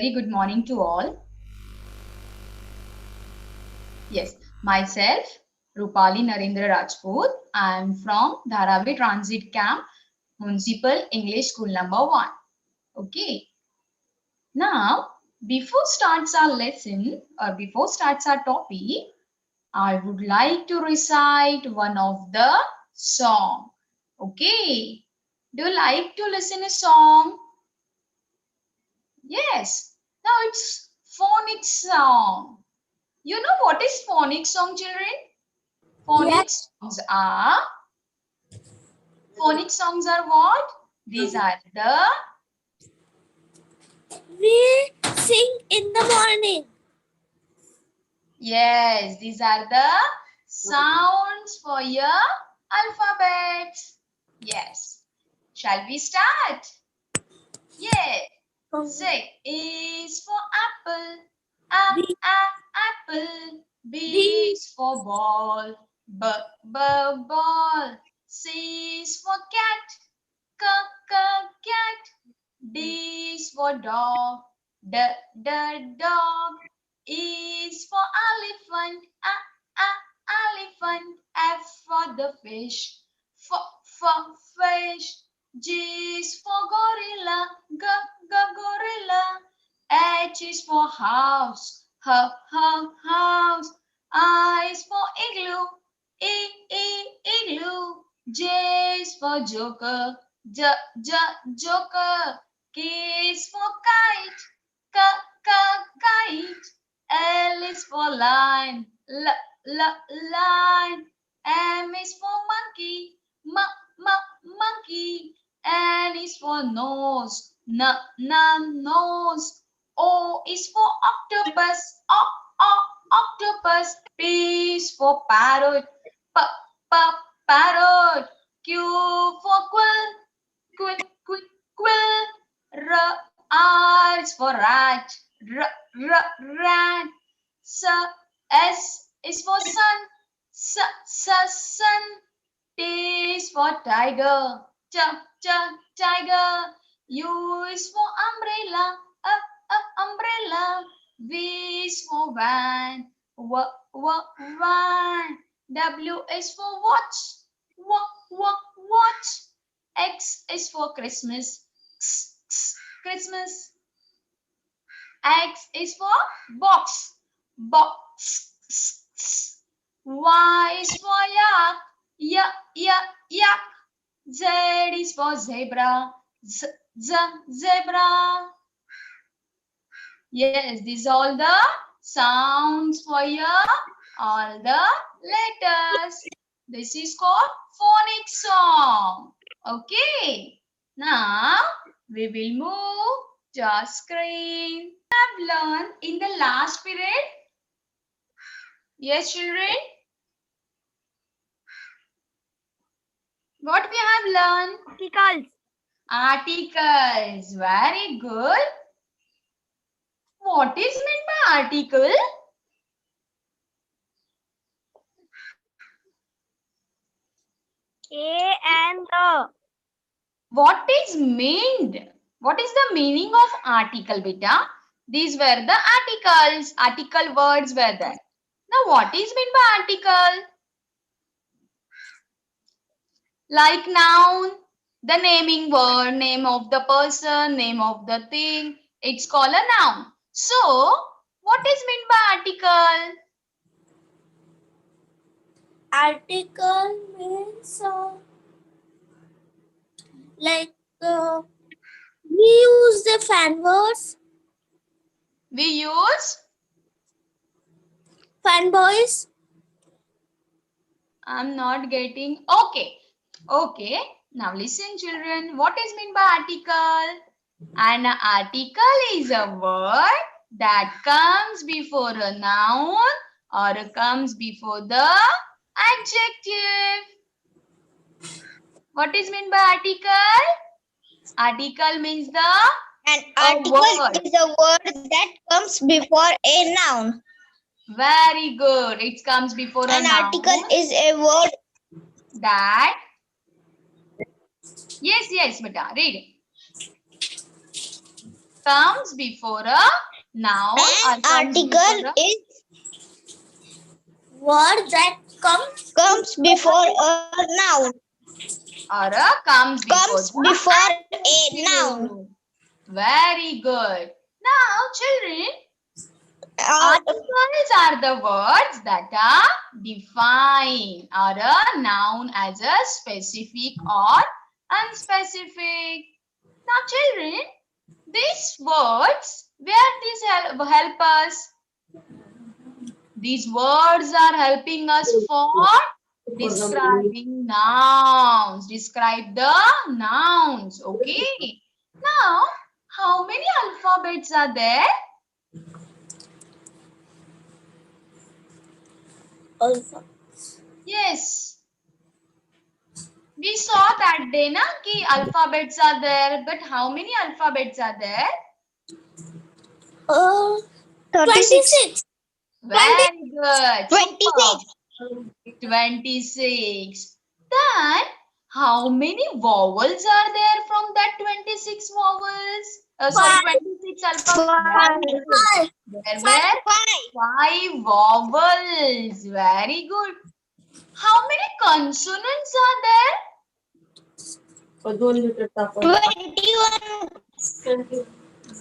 very good morning to all. Yes, myself, Rupali Narendra Rajput. I am from Dharavi Transit Camp, Municipal English School number 1. Okay. Now, before starts our lesson or before starts our topic, I would like to recite one of the song. Okay. Do you like to listen a song? Yes. Now it's phonics song. You know what is phonics song, children? Yes. Phonics songs are what? These are the We sing in the morning. yes, these are the sounds for your alphabets. Yes. Shall we start? Yes. Say is for apple. B, Apple. B B, is for ball. Ball. C is for cat. Cat. D is for dog. Dog. E is for elephant. Elephant. F for the fish. For fish. G is for gorilla. Gorilla. H is for house. House. I is for igloo. Igloo. J is for joker. Joker. K is for kite. Kite. L is for lion. Lion. M is for monkey. Monkey. N is for nose. Nose. O is for octopus. Octopus. P is for parrot. Parrot. Q for quill. R is for rat. Rat. S is for sun. Sun. T is for tiger. Tiger. U is for umbrella. Umbrella. V is for van. Van. W is for watch. Watch. X is for Christmas. Christmas. X is for box. Y is for yak. Z is for zebra. Zebra. Yes, these are all the sounds for your all the letters. This is called phonics song. Okay. Now we will move to our screen. We have learned in the last period. Yes, children. What we have learned? Articles. Very good. What is meant by article? A and the. What is meant? What is the meaning of article, beta? These were the articles. Article words were there. Now, what is meant by article? Like noun, the naming word, name of the person, name of the thing. It's called a noun. So, what is meant by article? Article means like we use the fan words. We use Fanboys. I'm not getting. Okay. Now listen, children. What is meant by article? An article is a word that comes before a noun or comes before the adjective. What is meant by article? Article means An article is a word that comes before a noun. Very good. It comes before a noun. An article is a word that. Yes, beta. Read. comes before a noun or An comes before article a Word that comes before a noun. comes before Comes before a the noun. adjective. Very good. Now, children, Uh, articles are the words that are defined or a noun as a specific or unspecific. Now, children, these words, where these help us? These words are helping us for describing nouns. Describe the nouns. Okay. Now, how many alphabets are there? alpha. Yes. We saw that day na ki alphabets are there, but how many alphabets are there? 26. Very good. 26. Superb. 26. Then, how many vowels are there from that 26 vowels? Sorry, 26 alphabets. Five. There were 5 vowels. Very good. How many consonants are there? 21.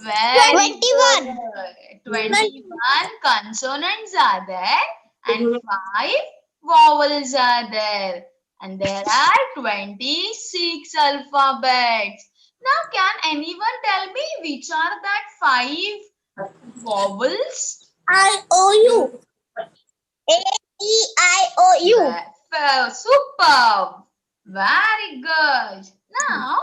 Very 21. good. 21 consonants are there and 5 vowels are there. And there are 26 alphabets. Now, can anyone tell me which are that 5 vowels? IOU. A-E-I-O-U. Superb. Very good. Now,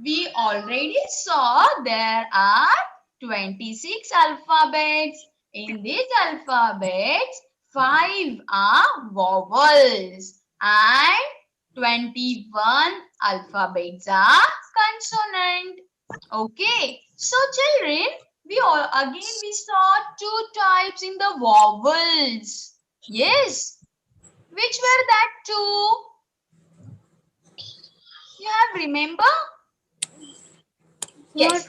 we already saw there are 26 alphabets. In these alphabets, 5 are vowels and 21 alphabets are consonant. Okay. So children, we saw 2 types in the vowels. Yes. Which were that 2? You have remember? Yes.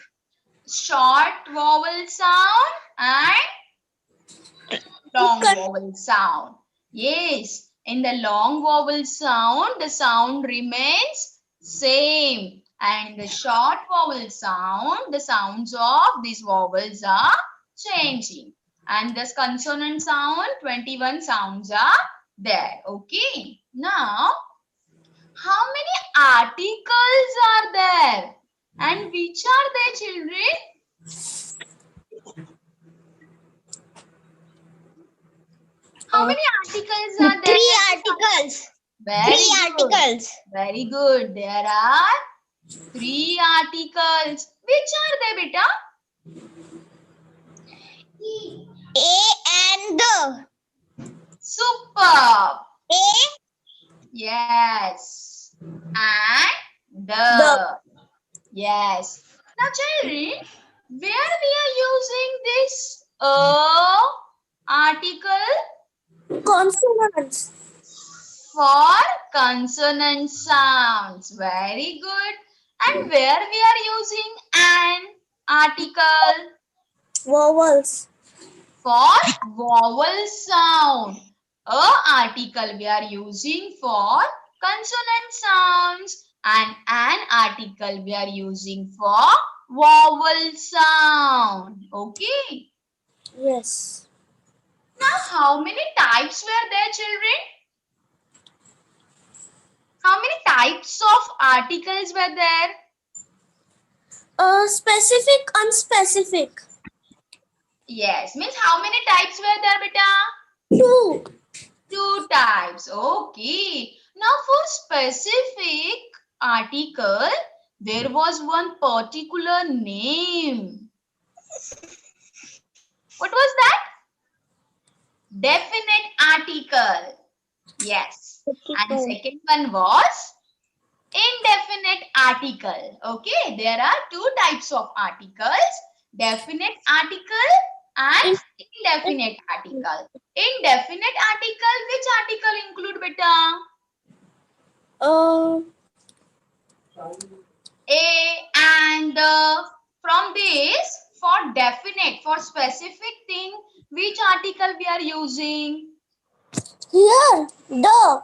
Short vowel sound and long vowel sound. Yes. In the long vowel sound, the sound remains same. And in the short vowel sound, the sounds of these vowels are changing. And this consonant sound, 21 sounds are there. Okay. Now, how many articles are there? And which are they, children? How many articles are there? 3 articles. Very 3 good. articles. Very good. There are 3 articles. Which are they, beta? A and the. Superb. A. Yes. And the. Yes. Now, children, where we are using this article? Consonants. For consonant sounds. Very good. And where we are using an article? Vowels. For vowel sound. A article we are using for consonant sounds and an article we are using for vowel sound. Okay. Yes. Now, how many types were there, children? How many types of articles were there? Specific, unspecific. Yes, means how many types were there, beta? 2. 2 types. Okay. Now for specific article, there was one particular name. What was that? Definite article. Yes. And second one was indefinite article. Okay. There are 2 types of articles. Definite article and indefinite article. Indefinite article, which article include, beta? A and the. From this, for definite, for specific thing, which article we are using? Here, the.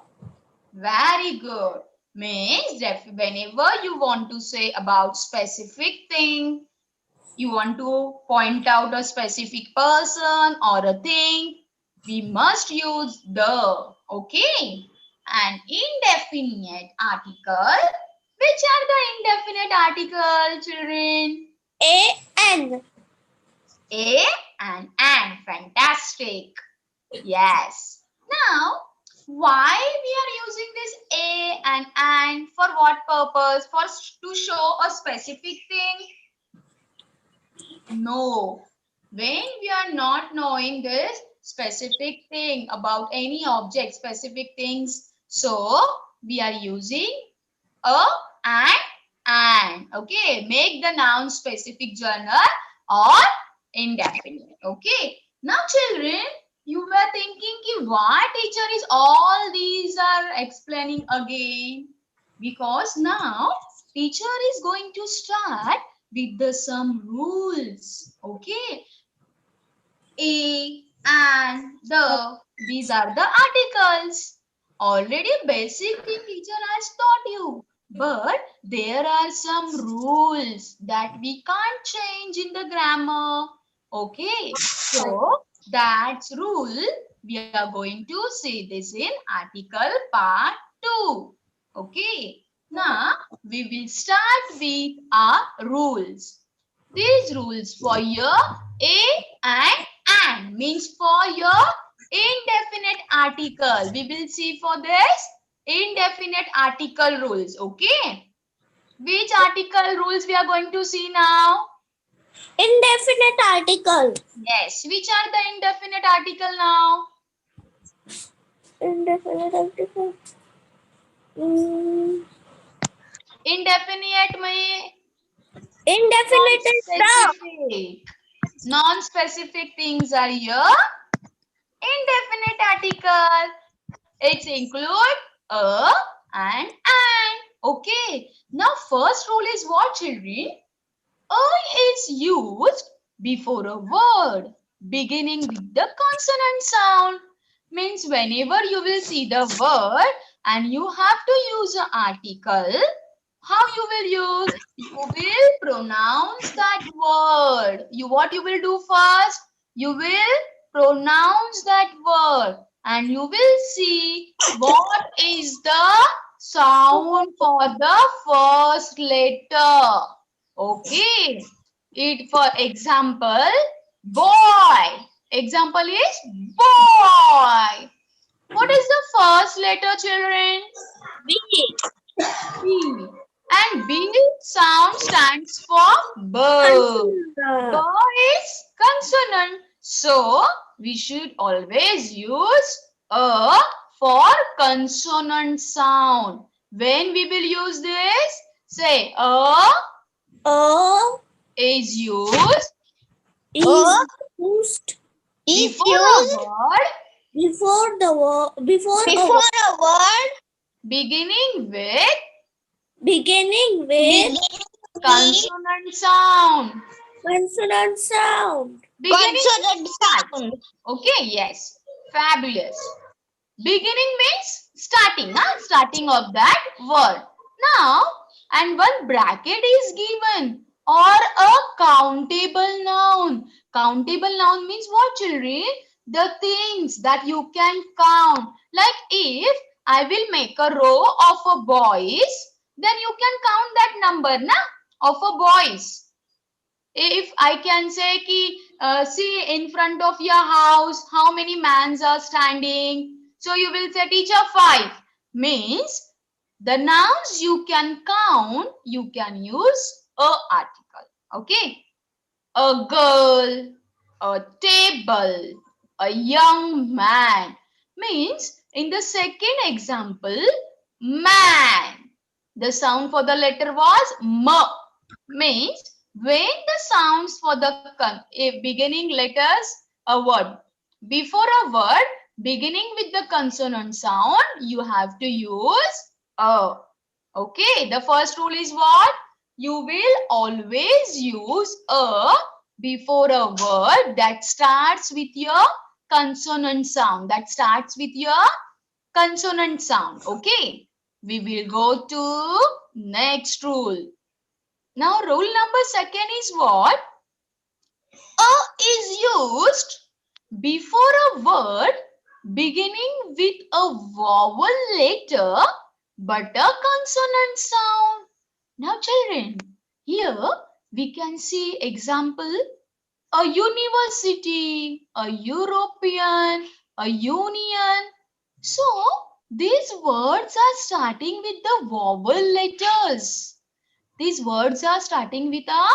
Very good. Means whenever you want to say about specific thing, you want to point out a specific person or a thing, we must use the. Okay. And indefinite article. Which are the indefinite article, children? A-N. A and an. Fantastic. Yes. Now, why we are using this a and an? For what purpose? For to show a specific thing? No. When we are not knowing this specific thing about any object, specific things, so we are using a and an. Okay. Make the noun specific general or indefinite. Okay. Now, children, you were thinking ki why teacher is all these are explaining again? Because now teacher is going to start with the some rules. Okay. A and the. These are the articles. Already basic thing teacher has taught you. But there are some rules that we can't change in the grammar. Okay. So that's rule. We are going to see this in article part 2. Okay. Now we will start with our rules. These rules for your a and means for your indefinite article. We will see for this indefinite article rules. Okay. Which article rules we are going to see now? Indefinite article. Yes. Which are the indefinite article now? Indefinite article. Indefinite mein Indefinite is the. non-specific. Non-specific things are your indefinite article. It's include a and an. Okay. Now first rule is what, children? A is used before a word beginning with the consonant sound. Means whenever you will see the word and you have to use an article, how you will use? You will pronounce that word. What you will do first? You will pronounce that word and you will see what is the sound for the first letter. Okay. It for example, boy. Example is boy. What is the first letter, children? B. B. And B sound stands for bird. B is consonant. So we should always use a for consonant sound. When we will use this? Say a is used Is A used is before used a word before the word before a word beginning with beginning with beginning with consonant sound. consonant sound. Beginning consonant sound. Okay, yes. Fabulous. Beginning means starting, huh? Starting of that word. Now, and one bracket is given or a countable noun. Countable noun means what, children? The things that you can count. Like if I will make a row of a boys, then you can count that number na, of a boys. If I can say ki, see in front of your house, how many mans are standing? So you will say teacher 5. Means the nouns you can count, you can use a article. Okay. A girl, a table, a young man. Means in the second example, man. The sound for the letter was M. Means when the sounds for the beginning letters a word before a word beginning with the consonant sound, you have to use a. Okay, the first rule is what? you will always use a before a word that starts with your consonant sound. That starts with your consonant sound. Okay. We will go to next rule. Now rule number second is what? A is used before a word beginning with a vowel letter but a consonant sound. Now children, here we can see example: a university, a European, a union. So these words are starting with the vowel letters. These words are starting with a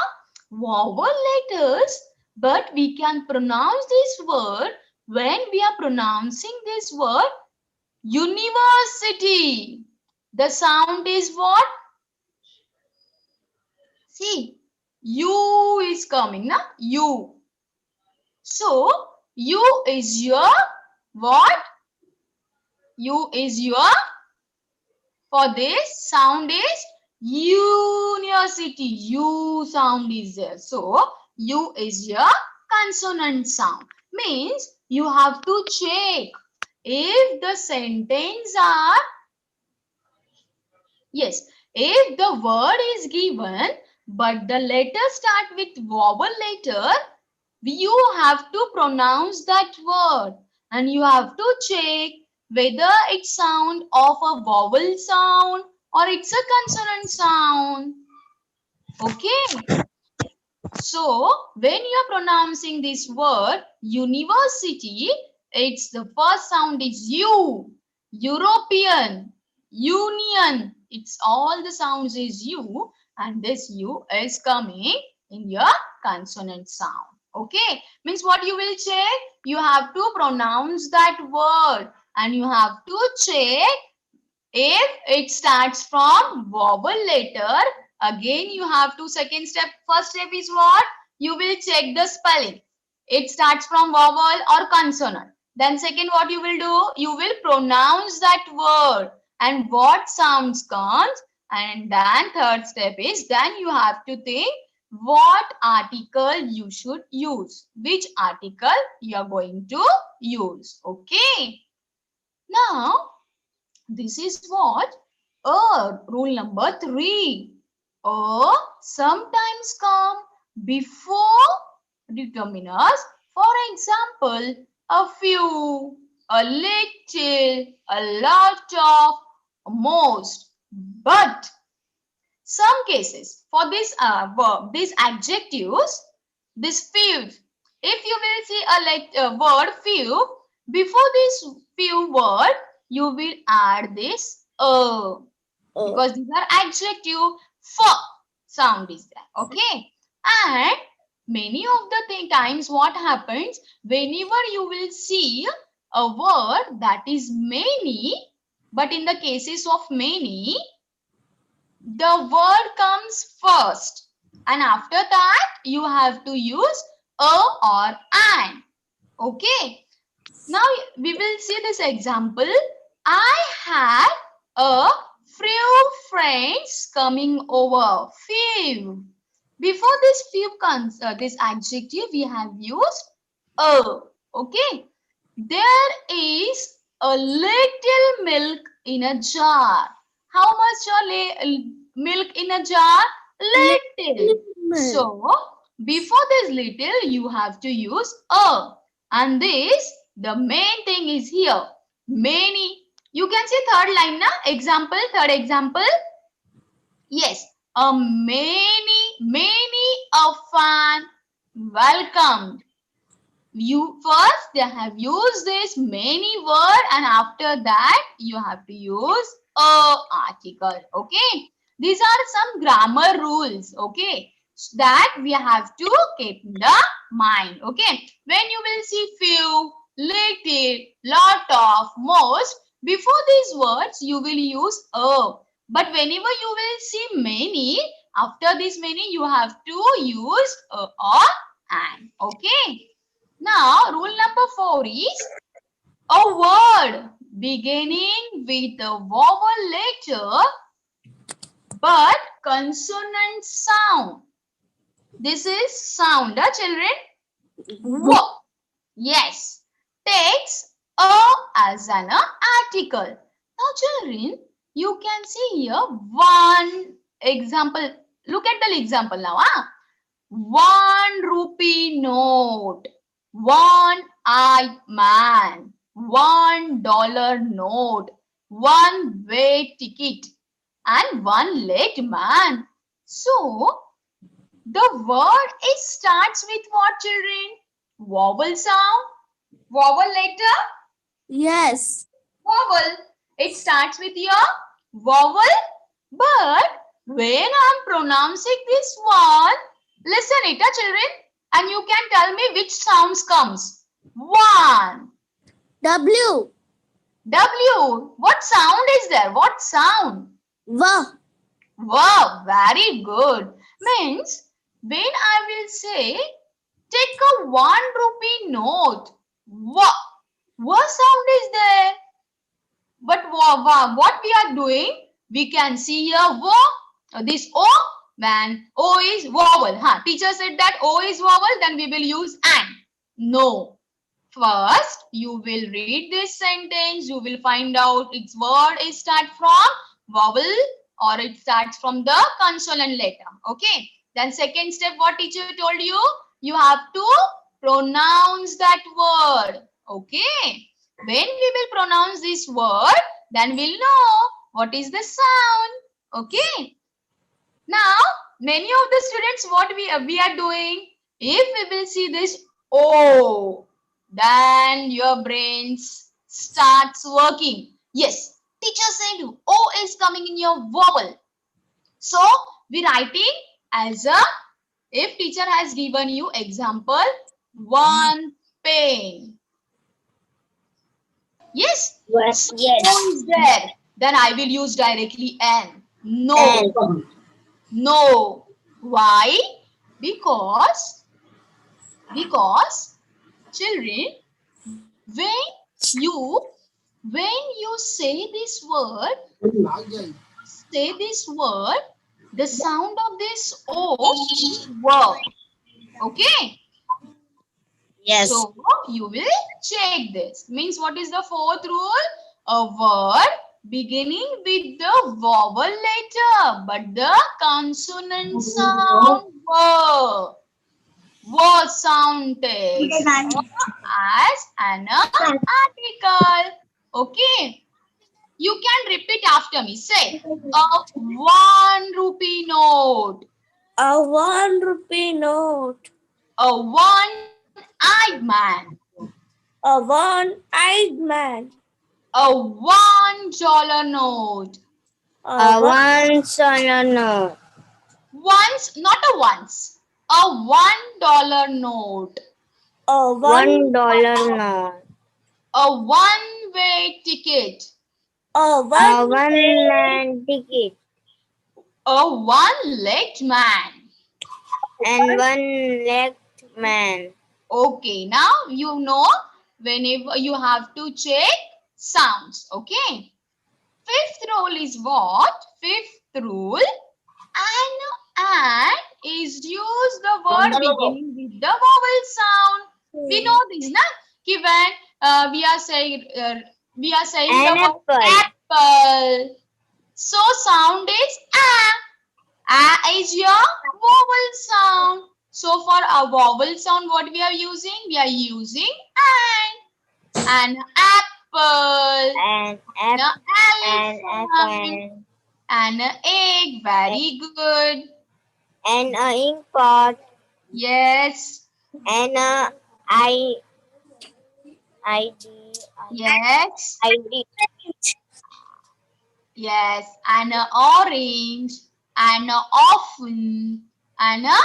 vowel letters, but we can pronounce this word when we are pronouncing this word university. The sound is what? See, U is coming, na? U. So, U is your what? U is your, for this sound is university. U sound is there. So, U is your consonant sound. Means you have to check if the sentence are, yes, if the word is given but the letter start with vowel letter, you have to pronounce that word and you have to check whether it's sound of a vowel sound or it's a consonant sound. Okay. So when you are pronouncing this word university, it's the first sound is U. European, union, it's all the sounds is U, and this U is coming in your consonant sound. Okay, means what you will check? You have to pronounce that word and you have to check if it starts from vowel letter. Again you have to, second step, first step is what? You will check the spelling. It starts from vowel or consonant. Then second, what you will do? You will pronounce that word and what sounds comes. And then third step is, then you have to think what article you should use. Which article you are going to use. Okay. Now, this is what? Rule number 3. Sometimes come before determiners. For example, a few, a little, a lot of, most. But some cases for this verb, these adjectives, this few. If you will see a word few, before this few word, you will add this because these are adjective. For sound is there. Okay, and many of the times what happens, whenever you will see a word that is many, but in the cases of many, the word comes first and after that you have to use a or an. Okay, now we will see this example. I had a few friends coming over. Few. Before this few comes, this adjective we have used a. Okay, there is a little milk in a jar. How much milk in a jar? Little. So before this little you have to use a, and this, the main thing is here many. You can see third line na example, third example. Yes, a many a fan welcomed. You first they have used this many word and after that you have to use a article. Okay, these are some grammar rules. Okay, that we have to keep in the mind. Okay, when you will see few, little, lot of, most, before these words you will use a, but whenever you will see many, after this many you have to use a or an. Okay. Now, rule number 4 is a word beginning with a vowel letter but consonant sound. This is sound, children. W. Yes. Takes a as an article. Now, children, you can see here one example. Look at the example now. 1 rupee note, one-eyed man, $1 note, one-way ticket, and one-legged man. So, the word starts with what, children? Vowel sound? Vowel letter? Yes. Vowel. It starts with your vowel. But when I'm pronouncing this word, listen it, children. And you can tell me which sounds comes. 1. W. W. What sound is there? What sound? V. Wow, very good. Means when I will say take a 1 rupee note. What sound is there? But what we are doing? We can see here this O. When O is vowel. Teacher said that O is vowel, then we will use and. No. First, you will read this sentence. You will find out its word is start from vowel or it starts from the consonant letter. Okay. Then second step, what teacher told you? You have to pronounce that word. Okay. When we will pronounce this word, then we'll know what is the sound. Okay. Now, many of the students, what we are doing, if we will see this O, then your brains starts working. Yes, teacher said O is coming in your vowel. So, we writing as a, if teacher has given you example, 1 pen. Yes? Yes. O is there. Then I will use directly N. No. No. Why? Because children, when you say this word, the sound of this O is V. Okay. Yes. So you will check this. Means what is the fourth rule? A word beginning with the vowel letter, but the consonant sound V sound takes as an article. Okay. You can repeat after me. Say a 1 rupee note. A 1 rupee note. A one-eyed man. A one-eyed man. A $1 note. A $1 note. Once, not a once. A $1 note. $1 note. A one-way ticket. A A one-man ticket. A one-legged man. And one-legged man. Okay, now you know whenever you have to check sounds. Okay. Fifth rule is what? Fifth rule. And is use the word beginning with the vowel sound. We know this, na? Ki when we are saying An the word apple. So sound is a. A is your vowel sound. So for a vowel sound, what we are using? We are using an apple. An An elephant. an egg. Very good. And a ink pot. Yes. And a ID. Yes. ID. Yes. And an orange. And a often. And a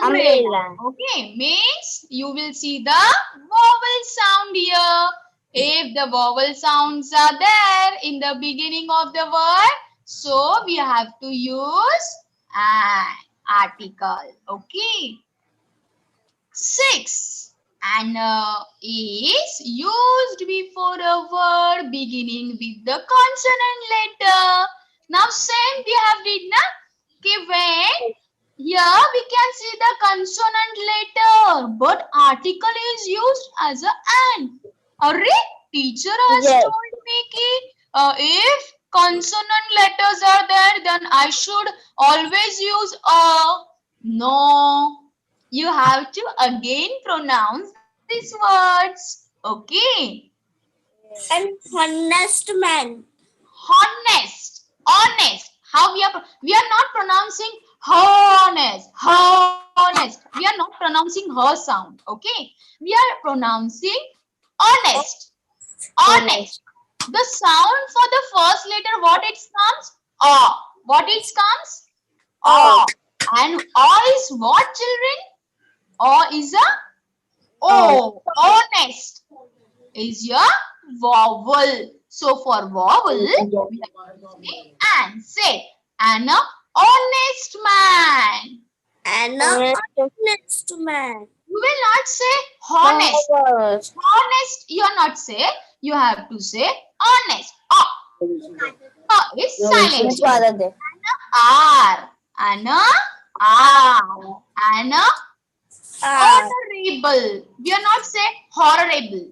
umbrella. Okay. Means you will see the vowel sound here. If the vowel sounds are there in the beginning of the word, so we have to use an article. Okay. 6. An is used before a word beginning with the consonant letter. Now same we have did na? Ki Here we can see the consonant letter, but article is used as a an. Array, teacher has Yes. told me ki, if consonant letters are there, then I should always use a. No, you have to again pronounce these words. Okay. And honest man. Honest, honest. How we are not pronouncing honest, honest. We are not pronouncing her sound. Okay, we are pronouncing honest, honest. The sound for the first letter, what it comes? A. What it comes? A. And A is what, children? A is a O. Honest is your vowel. So for vowel, we have to say and say an honest man. And a honest man. You will not say honest. Honest, you are not say. You have to say honest. Is silent. R. An R. An honorable. We are not say horrible.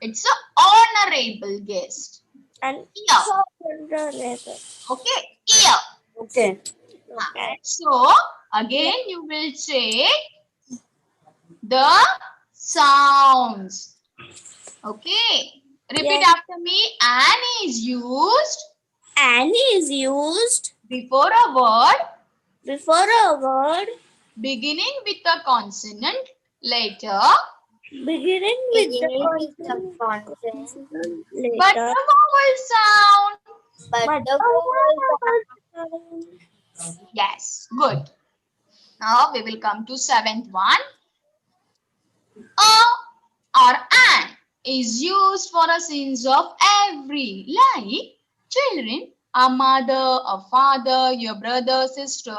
It's a honorable guest. And Ear. Okay, ear. Okay. So again you will check the sounds. Okay. Repeat Yes. after me. An is used An is used before a word before a word beginning with a consonant letter, beginning with the consonant but letter. the vowel sound. But the vowel sound. Yes, good. Now we will come to seventh one. A or an is used for a sense of every, like children, a mother, a father, your brother, sister.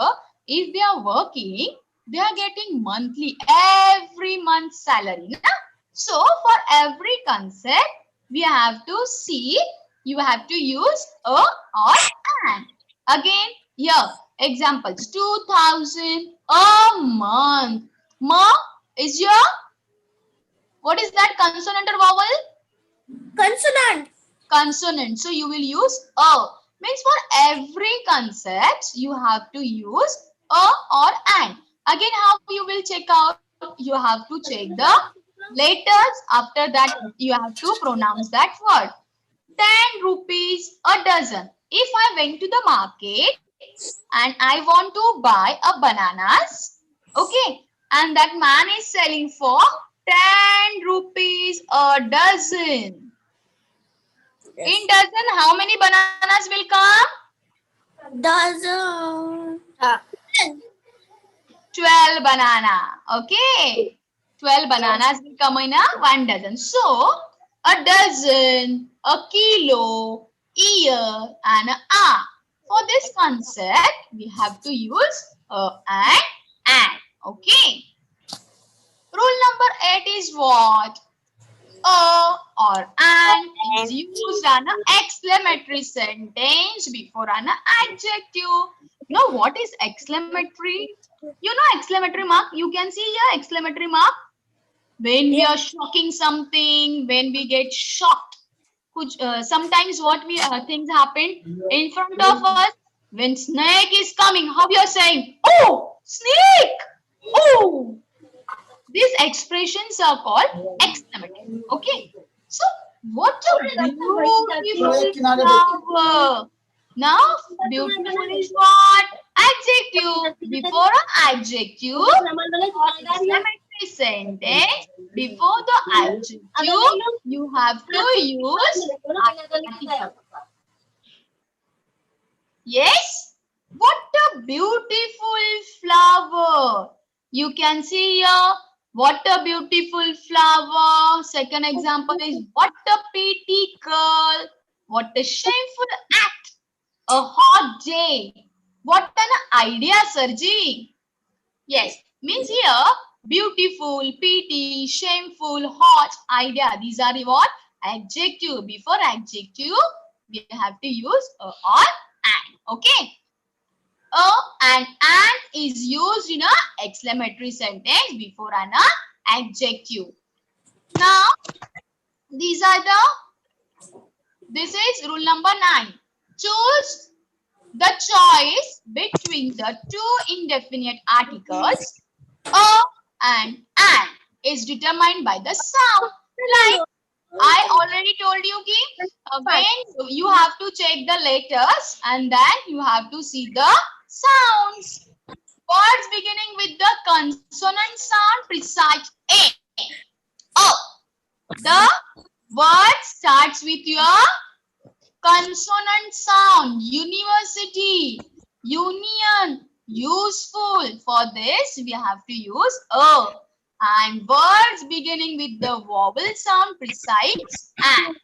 If they are working, they are getting monthly, every month salary. Na? So for every concept, we have to see, you have to use a or an. Again, here, examples, 2000 a month. Ma is your, what is that, consonant or vowel? Consonant. Consonant. So you will use a. Means for every concept, you have to use a or an. Again, how you will check out? You have to check the letters. After that, you have to pronounce that word. 10 rupees a dozen. If I went to the market and I want to buy a bananas, okay, and that man is selling for 10 rupees a dozen. Yes. In dozen, how many bananas will come? Dozen. 12 banana. Okay. 12 bananas will come in a 1 dozen. So, a dozen, a kilo, year, and a. For this concept, we have to use a and an. Okay. Rule number 8 is what? A or an is used on an exclamatory sentence before an adjective. You know what is exclamatory? You know exclamatory mark? You can see here exclamatory mark. When we are shocking something, when we get shocked. Sometimes what we things happen in front of us. When snake is coming, how we are saying, oh, snake! Oh! These expressions are called exclamatory. Okay. So, what a beautiful flower. Now, beautiful is what? Adjective. Before an adjective, exclamatory sentence. Before the adjective, you have to use article. Yes? What a beautiful flower. You can see here. What a beautiful flower. Second example is what a pretty girl. What a shameful act. A hot day. What an idea, Sarji. Yes, means here beautiful, pretty, shameful, hot, idea. These are the what? Adjective. Before adjective, we have to use a or an. Okay. A and an is used in a exclamatory sentence before an adjective. Now, this is rule number 9. Choose the choice between the two indefinite articles a and an is determined by the sound. Like I already told you, when you have to check the letters and then you have to see the sounds. Words beginning with the consonant sound precise A. Oh, the word starts with your consonant sound. University, union, useful. For this, we have to use A. And words beginning with the vowel sound precise and.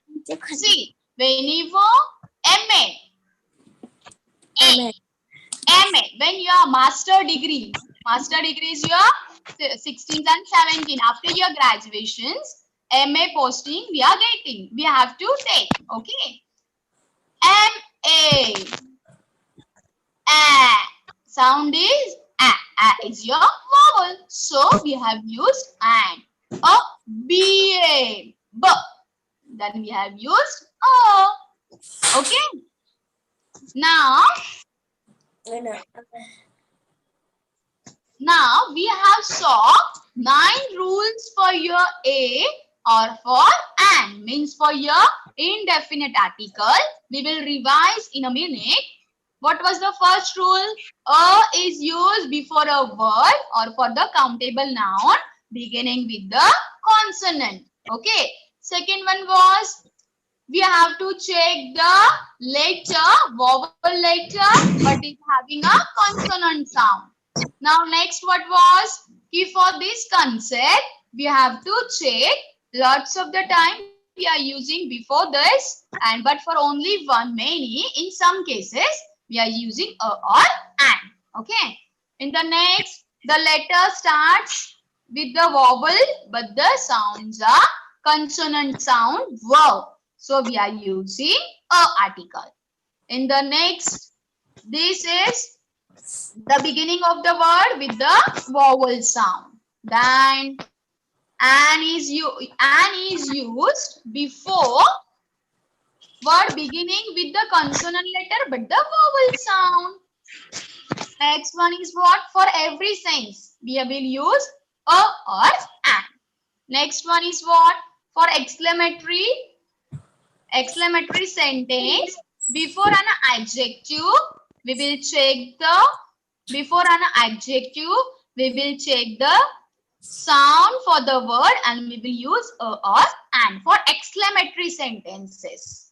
See, whenever MA, MA, when you are master degree is your 16th and 17th. After your graduations, MA posting we have to take. Okay. MA. A. Sound is A. A is your vowel. So we have used and. A. BA. B. Then we have used O. Okay. Now we have saw 9 rules for your A or for and, means for your indefinite article. We will revise in a minute. What was the first rule? A is used before a word or for the countable noun beginning with the consonant. Okay. Second one was we have to check the letter, vowel letter, but it's having a consonant sound. Now next what was, for this concept, we have to check lots of the time we are using before this, and but for only one, many, in some cases, we are using a or an. Okay. In the next, the letter starts with the vowel, but the sounds are consonant sound verb. So we are using a article. In the next, this is the beginning of the word with the vowel sound. Then an is used before word beginning with the consonant letter but the vowel sound. Next one is what? For every sense, we will use a or an. Next one is what? For exclamatory sentence, before an adjective, we will check the, before an adjective, we will check the sound for the word and we will use a or an. For exclamatory sentences,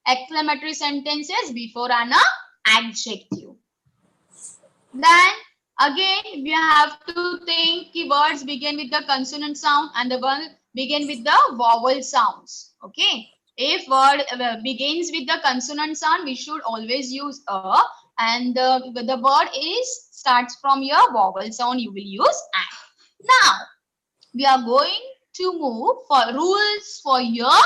exclamatory sentences before an adjective. Then again, we have to think words begin with the consonant sound and the one begin with the vowel sounds. Okay. If word begins with the consonant sound, we should always use a, and the word is starts from your vowel sound, you will use an. Now, we are going to move for rules for your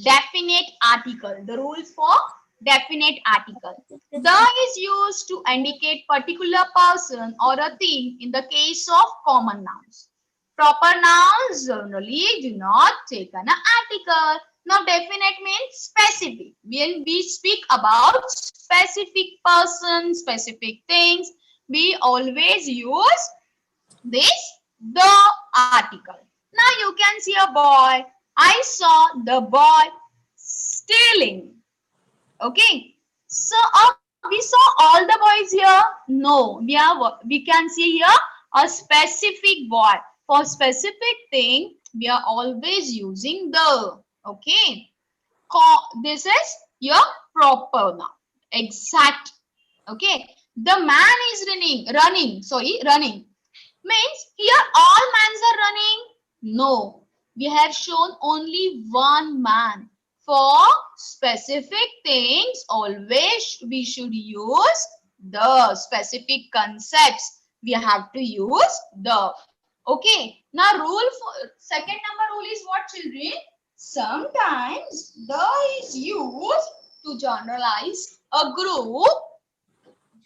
definite article. The rules for definite article. The is used to indicate particular person or a thing in the case of common nouns. Proper nouns generally do not take an article. Now, definite means specific. When we speak about specific person, specific things, we always use this, the article. Now, you can see a boy. I saw the boy stealing. Okay. So, we saw all the boys here? No. We can see here a specific boy. For specific thing, we are always using the. Okay, this is your proper noun. Exact. Okay, the man is running. Means here all mans are running. No, we have shown only one man. For specific things, always we should use the. Specific concepts, we have to use the. Okay, now second number rule is what, children? Sometimes the is used to generalize a group or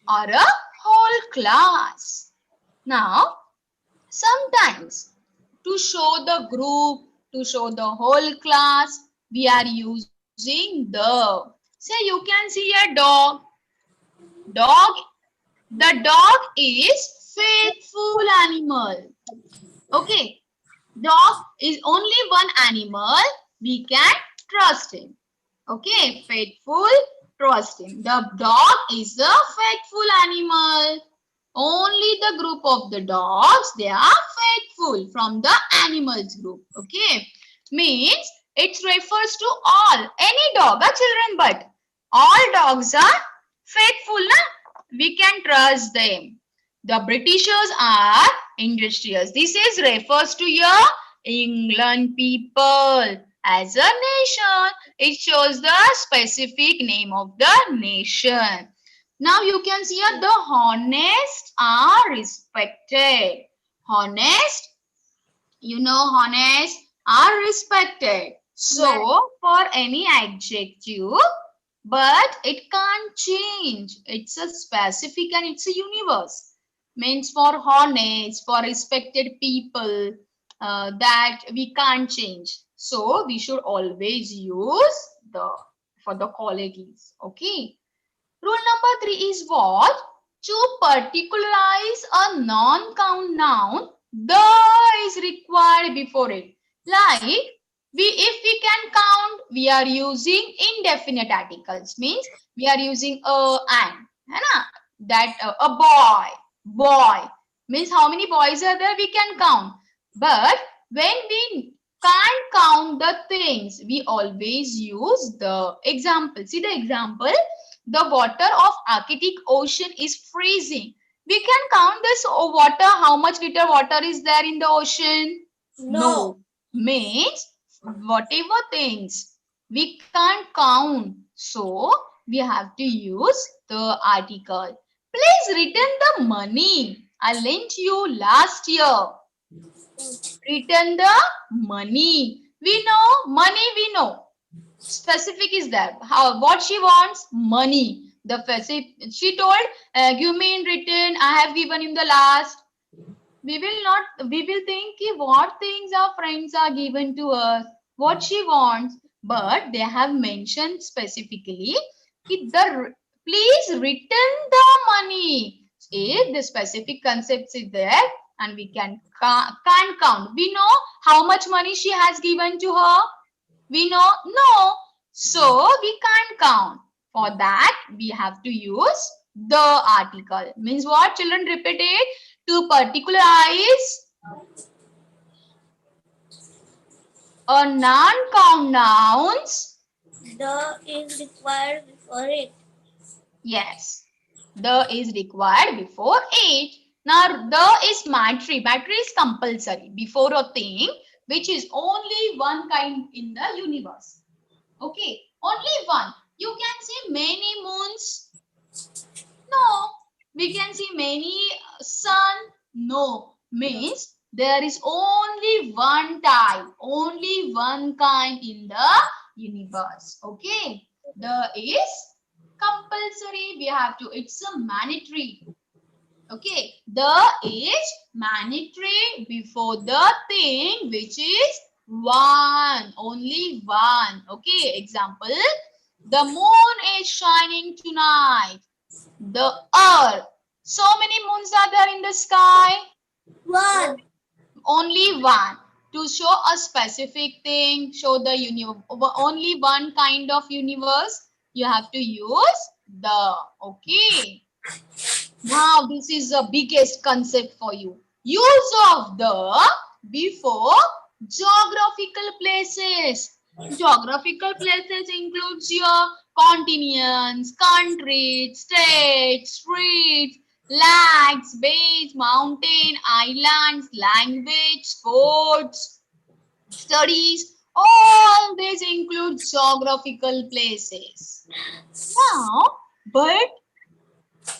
a whole class. Now, sometimes to show the group, to show the whole class, we are using the. Say you can see a dog. Dog. The dog is faithful animal. Okay. Dog is only one animal. We can trust him. Okay. Faithful, trust him. The dog is a faithful animal. Only the group of the dogs, they are faithful from the animals group. Okay. Means it refers to all. Any dog, children, but all dogs are faithful. Na? We can trust them. The Britishers are industrious. This is refers to your England people as a nation. It shows the specific name of the nation. Now you can see here the honest are respected. Honest, you know, honest are respected. So for any adjective, but it can't change. It's a specific and it's a universe. Means for honest, for respected people, that we can't change. So we should always use the for the qualities. Okay. Rule number 3 is what? To particularize a non-count noun, the is required before it. Like, if we can count, we are using indefinite articles. Means we are using an. That a boy. Means how many boys are there? We can count. But when we can't count the things, we always use the example. See the example. The water of Arctic Ocean is freezing. We can count this water. How much liter water is there in the ocean? No. Means whatever things we can't count. So we have to use the article. Please return the money I lent you last year. Return the money. We know money. We know. Specific is there. How what she wants? Money. She told, give me in return. I have given him the last. We will think what things our friends are given to us, what she wants, but they have mentioned specifically please return the money. If the specific concepts is there and we can't count. We know how much money she has given to her. We know no. So we can't count. For that, we have to use the article. Means what? Children, repeat it. To particularize a non-count nouns. The is required before it. Yes. The is required before it. Now, the is mandatory. Mandatory is compulsory. Before a thing which is only one kind in the universe. Okay. Only one. You can see many moons. No. We can see many sun. No. Means there is only one type. Only one kind in the universe. Okay. The is compulsory. We have to. It's a mandatory. Okay. The is mandatory before the thing which is one. Only one. Okay. Example. The moon is shining tonight. The earth. So many moons are there in the sky? One. Only one. To show a specific thing, show the universe, only one kind of universe, you have to use the. Okay. Now, this is the biggest concept for you. Use of the before geographical places. Geographical places includes your continents, countries, states, streets, lakes, bays, mountain, islands, language, sports, studies. All these include geographical places. Now, but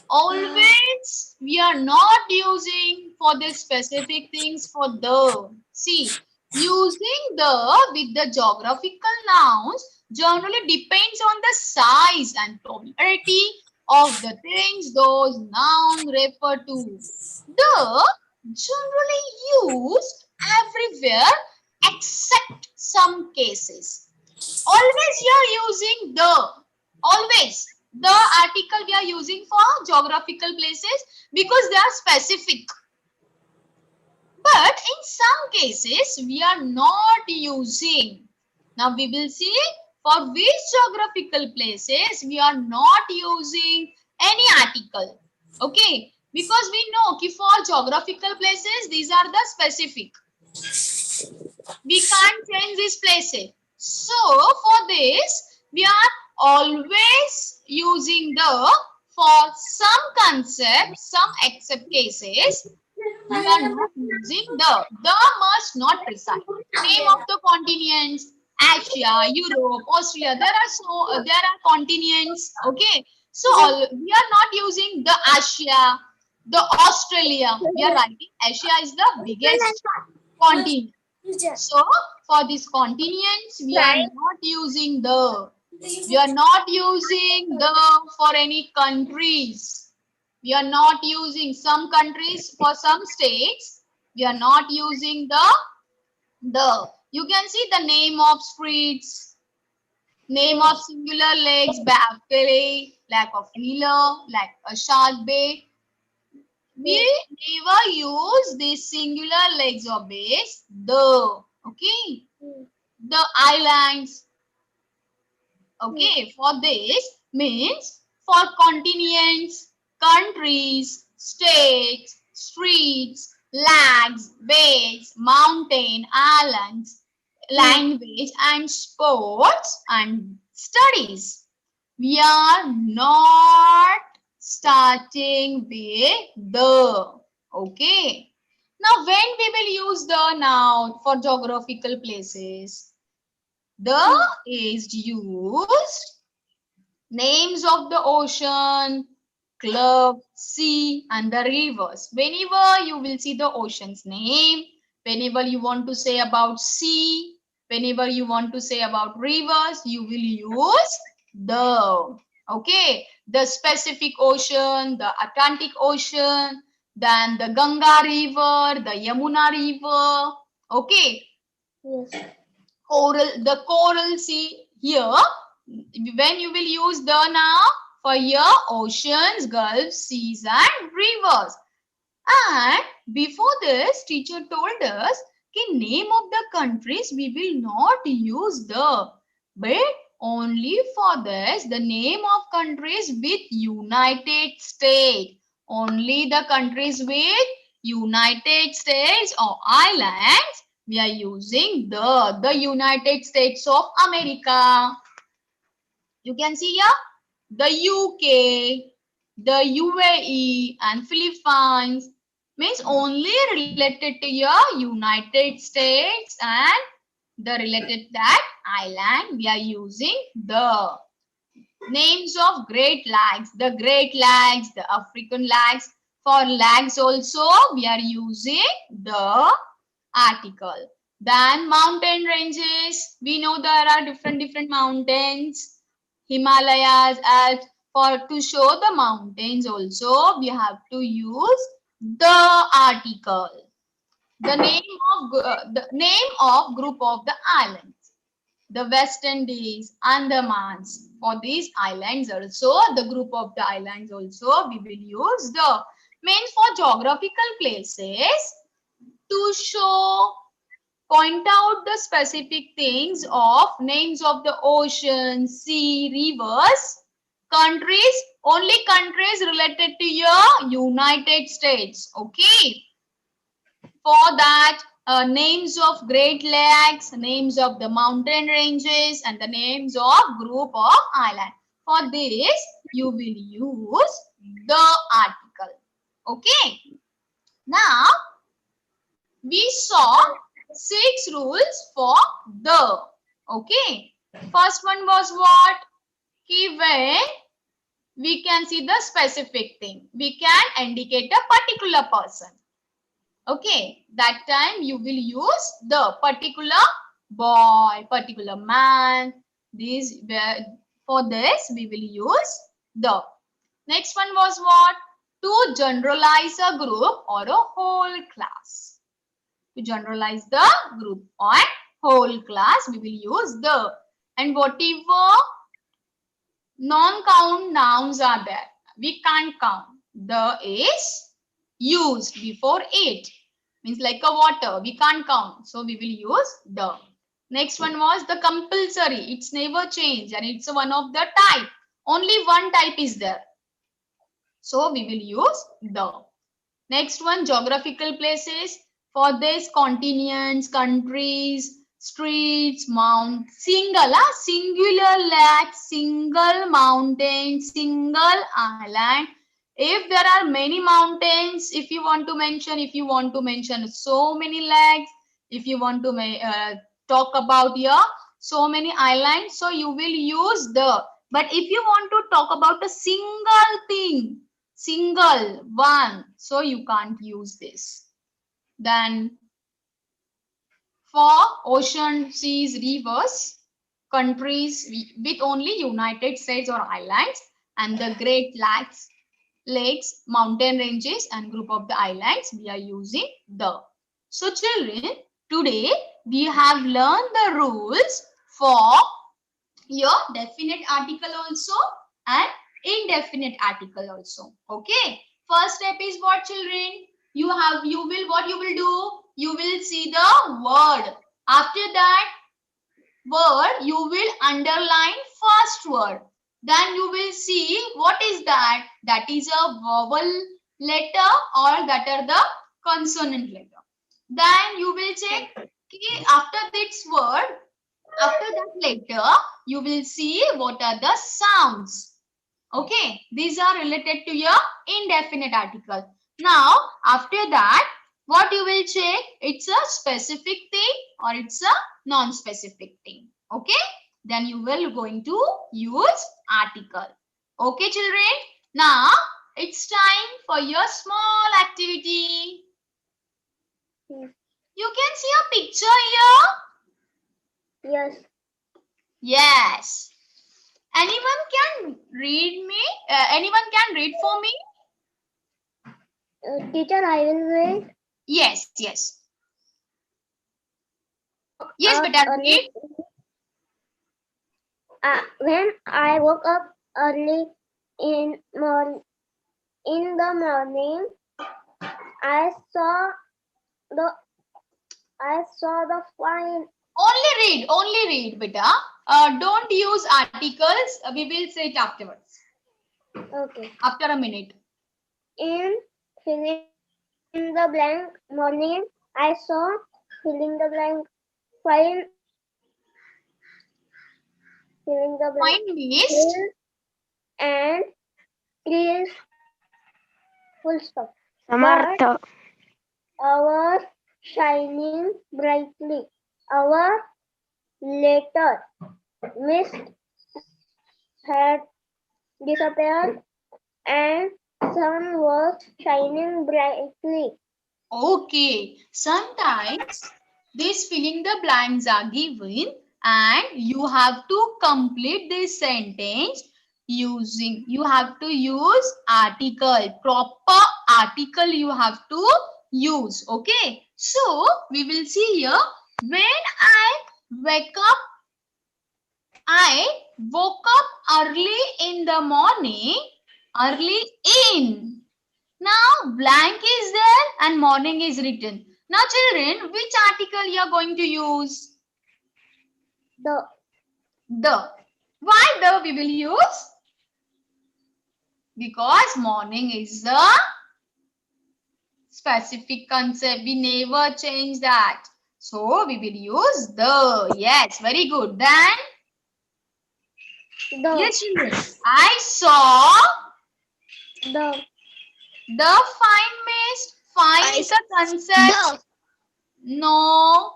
always we are not using for the specific things for the. See, using the with the geographical nouns generally depends on the size and popularity of the things those nouns refer to. The generally used everywhere except some cases. Always you are using the. Always. The article we are using for geographical places because they are specific. But in some cases, we are not using. Now we will see for which geographical places we are not using any article. Okay. Because we know that for geographical places, these are the specific. We can't change these places. So for this, we are always using the for some concepts, some except cases. We are not using the. The must not precise. Name of the continents: Asia, Europe, Australia. There are continents. Okay. So we are not using the Asia, the Australia. We are writing Asia is the biggest continent. So for these continents, we are not using the. We are not using the for any countries. We are not using some countries for some states. We are not using the. You can see the name of streets, name of singular lakes, Bay, lack of Wheeler, like a Shark Bay. We never use these singular legs or bays. The. Okay. The islands. Okay. For this means for continents, countries, states, streets, lakes, bays, mountain, islands, language and sports and studies. We are not starting with the. Okay. Now when we will use the now for geographical places? The is used names of the ocean, club, sea and the rivers. Whenever you will see the ocean's name, whenever you want to say about sea, whenever you want to say about rivers, you will use the. Okay, the specific ocean, the Atlantic Ocean, then the Ganga River, the Yamuna River. Okay, the coral sea. Here when you will use the now for your oceans, gulfs, seas and rivers. And before this, teacher told us the name of the countries we will not use the, but only for this the name of countries with United States. Only the countries with United States or islands we are using the United States of America. You can see here the UK, the UAE and Philippines means only related to your United States and the related that island we are using the. Names of Great Lakes, the Great Lakes, the African Lakes. For lakes also we are using the article. Then mountain ranges, we know there are different mountains. Himalayas, Alps. For to show the mountains also we have to use the article. The name of group of the islands. The West Indies, Andamans. For these islands also, the group of the islands also we will use the. Means for geographical places to show, point out the specific things of names of the ocean, sea, rivers, countries, only countries related to your United States. Okay. For that, names of Great Lakes, names of the mountain ranges and the names of group of island. For this, you will use the article. Okay. Now, we saw 6 rules for the. Okay. First one was what? When we can see the specific thing, we can indicate a particular person. Okay, that time you will use the particular boy, particular man. For this we will use the. Next one was what? To generalize a group or a whole class. To generalize the group or whole class, we will use the. And whatever non-count nouns are there, we can't count. The is used before it. Means like a water, we can't count. So we will use the. Next one was the compulsory. It's never changed and it's one of the type. Only one type is there. So we will use the. Next one, geographical places. For this, continents, countries, streets, mount, singular lake, single mountain, single island. If there are many mountains, if you want to mention so many lakes, if you want to talk about here so many islands, so you will use the. But if you want to talk about a single thing, single one, so you can't use this. Then for ocean, seas, rivers, countries with only United States or islands, and the Great Lakes, mountain ranges, and group of the islands, we are using the. So children, today we have learned the rules for your definite article also and indefinite article also. Okay. First step is what, children? You will do? You will see the word. After that word, you will underline first word. Then you will see what is that. That is a vowel letter or that are the consonant letter. Then you will check after this word, after that letter, you will see what are the sounds. Okay, these are related to your indefinite article. Now, after that, what you will check? It's a specific thing or it's a non-specific thing. Okay, then you will going to use article. Okay, children. Now, it's time for your small activity. You can see a picture here. Yes. Yes. Anyone can read me? Anyone can read for me? Teacher, I will read. Yes. Yes, but read. When I woke up early in the morning, I saw the fine. Only read, beta. Don't use articles. We will say it afterwards. Okay. After a minute. In filling the blank morning, I saw filling the blank fine. Filling the blank. Fine mist. And trees. Full stop. Samartha. Our shining brightly. Our later mist had disappeared and sun was shining brightly. Okay. Sometimes these filling the blanks are given and you have to complete this sentence using, you have to use article, proper article you have to use. Okay. So we will see here, when I woke up early in the morning, early in. Now blank is there and morning is written. Now children, which article you are going to use? The. Why the we will use? Because morning is the specific concept. We never change that. So we will use the. Yes, very good. Then yes, children, I saw the fine mist. Fine is a concept. No,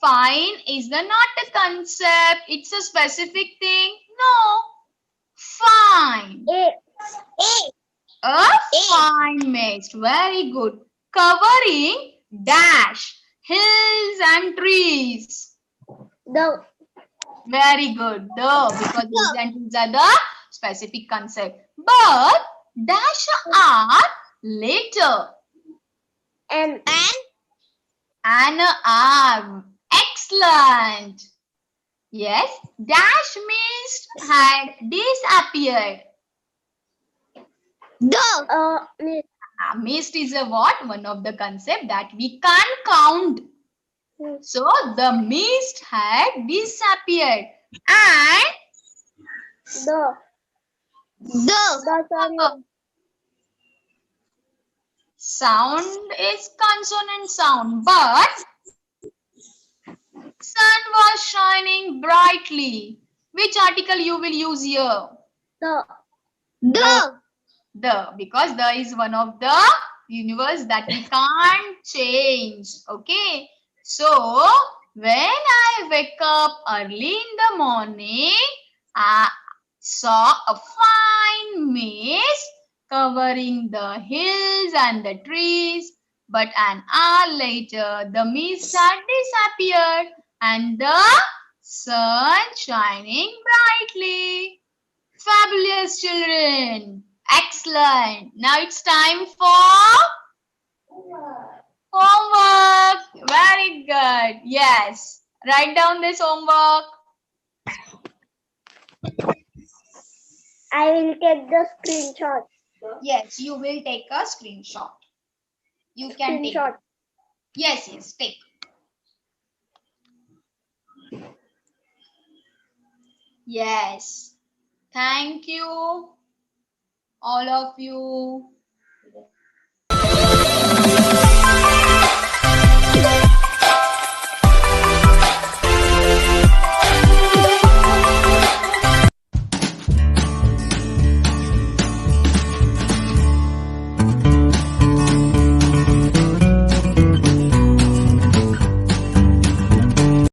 fine is not a concept. It's a specific thing. No, fine. A fine mist. Very good. Covering dash hills and trees. The. Very good. The, because hills and trees are the specific concept. But dash R later. N. An R. Excellent. Yes, dash mist had disappeared. Mist. Mist is a what? One of the concept that we can't count. So the mist had disappeared. And Sorry. sound is consonant sound, but sun was shining brightly. Which article you will use here? The. The, because the is one of the universe that we can't change. Okay. So when I wake up early in the morning, I saw a fine mist covering the hills and the trees. But an hour later, the mist had disappeared and the sun shining brightly. Fabulous, children. Excellent. Now it's time for homework. Very good. Yes. Write down this homework. I will take the screenshot. Yes, you will take a screenshot. You can take it. Yes, yes, take. Yes. Thank you, all of you.